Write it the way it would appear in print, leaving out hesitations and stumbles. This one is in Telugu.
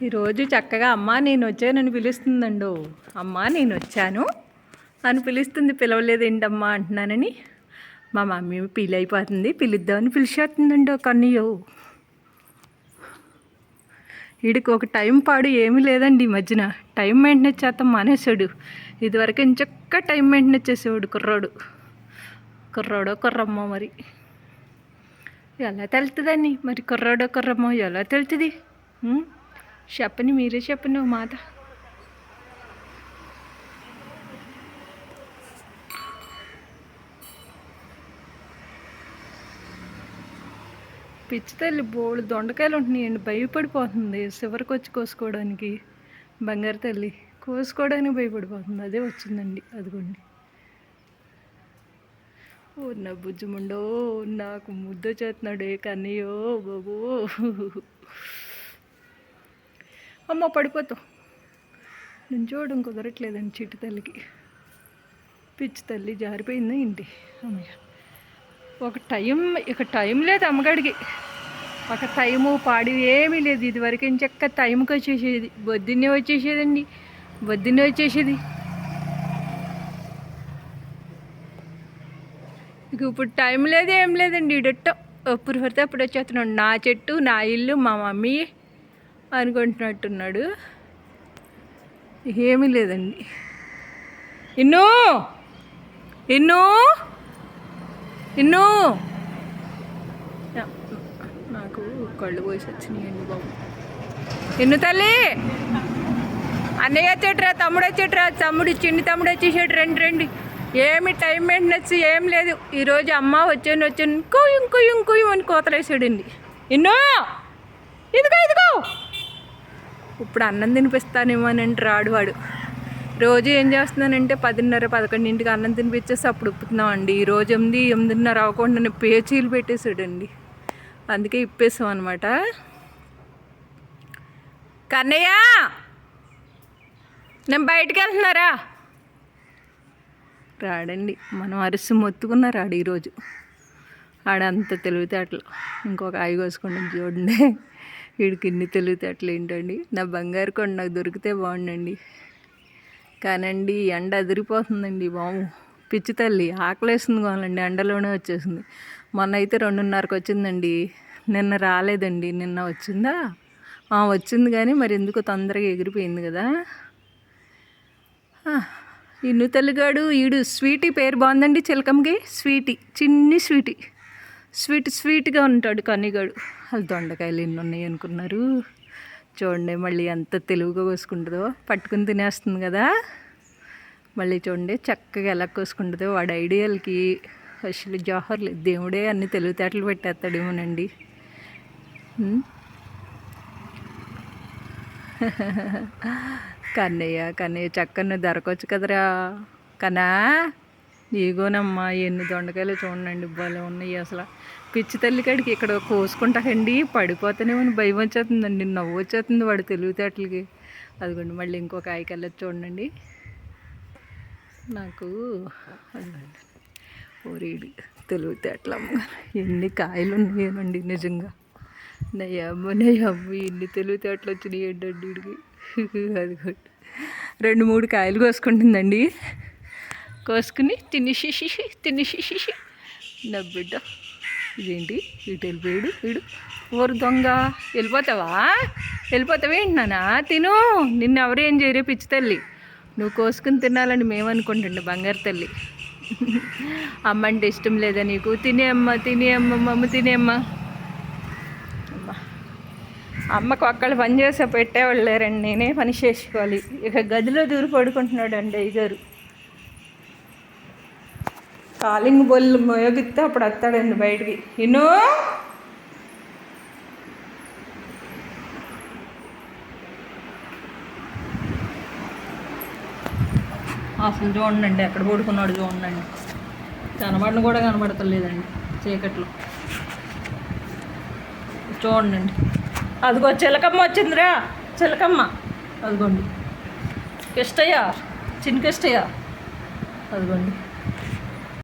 ఈరోజు చక్కగా అమ్మ నేను వచ్చానని పిలుస్తుందండు. అమ్మ నేను వచ్చాను అని పిలుస్తుంది. పిలవలేదు ఏంటమ్మా అంటున్నానని మా మమ్మీ ఫీల్ అయిపోతుంది. పిలుద్దామని పిలిచేస్తుందండో కన్నయ్యో. వీడికి ఒక టైం పాడు ఏమీ లేదండి. ఈ మధ్యన టైం మెయింటెనెన్స్ చేస్తాం మానేశాడు. ఇదివరకు ఇంచక్క టైం మెయింటెనెన్స్ చేసేవాడు కుర్రాడో కుర్రమ్మో మరి ఎలా తెలుతుందని. మరి కుర్రాడో కుర్రమ్మో ఎలా తెలుతుంది? చెప్పని మీరే చెప్పండి ఓ మాట. పిచ్చి తల్లి బోళ్ళు దొండకాయలు ఉంటున్నాయండి. భయపడిపోతుంది చివరికి వచ్చి కోసుకోవడానికి. బంగారు తల్లి కోసుకోవడానికి భయపడిపోతుంది. అదే వచ్చిందండి అదిగోండి. ఓ నా బుజ్జుముండో నాకు ముద్ద చేస్తున్నాడు ఏ కన్నయ్యో బాబు. అమ్మ పడిపోతావు. నేను చూడడం కుదరట్లేదండి చిట్టు తల్లికి. పిచ్చి తల్లి జారిపోయిందా ఏంటి? అమ్మయ్య ఇక టైం లేదు అమ్మగాడికి. ఒక టైము పాడి ఏమీ లేదు. ఇదివరకు ఇంచక్క టైంకి వచ్చేసేది. పొద్దున్నే వచ్చేసేదండి. పొద్దున్నే వచ్చేసేది. ఇక ఇప్పుడు టైం లేదు ఏం లేదండి. ఇడట్టం ఎప్పుడు పడితే అప్పుడు వచ్చేస్తున్నాడు. నా చెట్టు నా ఇల్లు మా మమ్మీ అనుకుంటున్నట్టున్నాడు. ఏమీ లేదండి. ఇన్నూ నాకు కళ్ళు పోసి వచ్చినాయండి బాబు. ఇన్ను తల్లి అన్నయ్య వచ్చేట్రా, తమ్ముడు వచ్చేట్రా. చిన్ని తమ్ముడు వచ్చేసాడు. రండి. ఏమి టైం మెయింటెనెన్స్ ఏం లేదు. ఈరోజు అమ్మ వచ్చాను ఇంకో అని కోతలేసాడండి. ఇన్నో ఇదిగో ఇప్పుడు అన్నం తినిపిస్తానేమో అని రాడు వాడు. రోజు ఏం చేస్తున్నానంటే 10:30, 11ంటికి అన్నం తినిపించేసి అప్పుడు ఉప్పుతున్నామండి. ఈరోజు 8:30 అవ్వకుండా పేచీలు పెట్టేసాడండి. అందుకే ఇప్పేసాం అనమాట. కన్నయ్య నేను బయటికి వెళ్తున్నారా? రాడండి. మనం అరిసి మొత్తుకున్నా రాడు ఈరోజు. ఆడంత తెలివితేటలు. ఇంకొక ఆయి కోసుకుంటాం చూడండి. వీడికి ఇన్ని తెలివితేటలు ఏంటండి. నా బంగారు కొండ నాకు దొరికితే బాగుండండి. కానండి ఎండ అదిరిపోతుందండి బాబు. పిచ్చి తల్లి ఆకలేస్తుంది కావాలండి. ఎండలోనే వచ్చేసింది. మొన్న అయితే 2:30కి వచ్చిందండి. నిన్న రాలేదండి. నిన్న వచ్చిందా? వచ్చింది కానీ మరి ఎందుకో తొందరగా ఎగిరిపోయింది కదా. ఇన్ను తల్లిగాడు ఈడు స్వీటీ పేరు బాగుందండి. చిలకమ్మకి స్వీటీ, చిన్ని స్వీట్గా ఉంటాడు కన్నీగాడు. అది దొండకాయలు ఎన్ని ఉన్నాయి అనుకున్నారు. చూడండి మళ్ళీ ఎంత తెలుగుగా కోసుకుంటుందో. పట్టుకుని తినేస్తుంది కదా. మళ్ళీ చూడండి చక్కగా ఎలా కోసుకుంటుందో. వాడి ఐడియాలకి అసలు జోహర్లు దేవుడే అన్ని తెలివితేటలు పెట్టేస్తాడేమోనండి. కన్నయ్య చక్కని దొరకొచ్చు కదరా కన్నా. ఇగోనమ్మా ఎన్ని దొండకాయలు చూడండి. భలే ఉన్నాయి అసలు. పిచ్చి తల్లి కాడికి ఇక్కడ కోసుకుంటాకండి పడిపోతానేమని భయం వచ్చేస్తుందండి. నవ్వు వచ్చేస్తుంది వాడు తెలివితేటలకి. అదిగోండి మళ్ళీ ఇంకొక కాయకెళ్ళొచ్చు చూడండి. నాకు అదిగోండి ఓరీడు తెలివితేటలమ్మ. ఎన్ని కాయలు ఉన్నాయేనండి నిజంగా. నయ్యమ్మ ఎన్ని తెలివితేటలు వచ్చినాయి ఏంటండి వీడికి. అదిగోండి 2-3 కాయలు కోసుకుంటుందండి. కోసుకుని తినేసి నా బిడ్డ. ఇదేంటి ఇటు వెళ్ళిపోయాడు వీడు. ఊరు దొంగ వెళ్ళిపోతావేంటి నాన్న? తిను. నిన్ను ఎవరు ఏం చేయరే పిచ్చి తల్లి. నువ్వు కోసుకుని తినాలని మేమనుకుంటుండే బంగారు తల్లి. అమ్మ అంటే ఇష్టం లేదా నీకు? తినేయమ్మ మమ్మ తినేయమ్మ. అమ్మకు ఒక్కళ్ళు పని చేసే పెట్టేవాళ్ళు లేరండి. నేనే పని చేసుకోవాలి. ఇక గదిలో దూరి పడుకుంటున్నాడు అండి అయ్యగారు. కాలింగ్ బొల్లు మోగిస్తే అప్పుడు వస్తాడండి బయటికి. ఇన్నో అసలు చూడండి ఎక్కడ పడుకున్నాడు చూడండి. కనబడిన కూడా కనబడతలేదండి చీకట్లో. చూడండి అదిగో చిలకమ్మ వచ్చిందిరా. చిలకమ్మ అదిగోండి. చిన్న కిష్టయ్య అదిగోండి.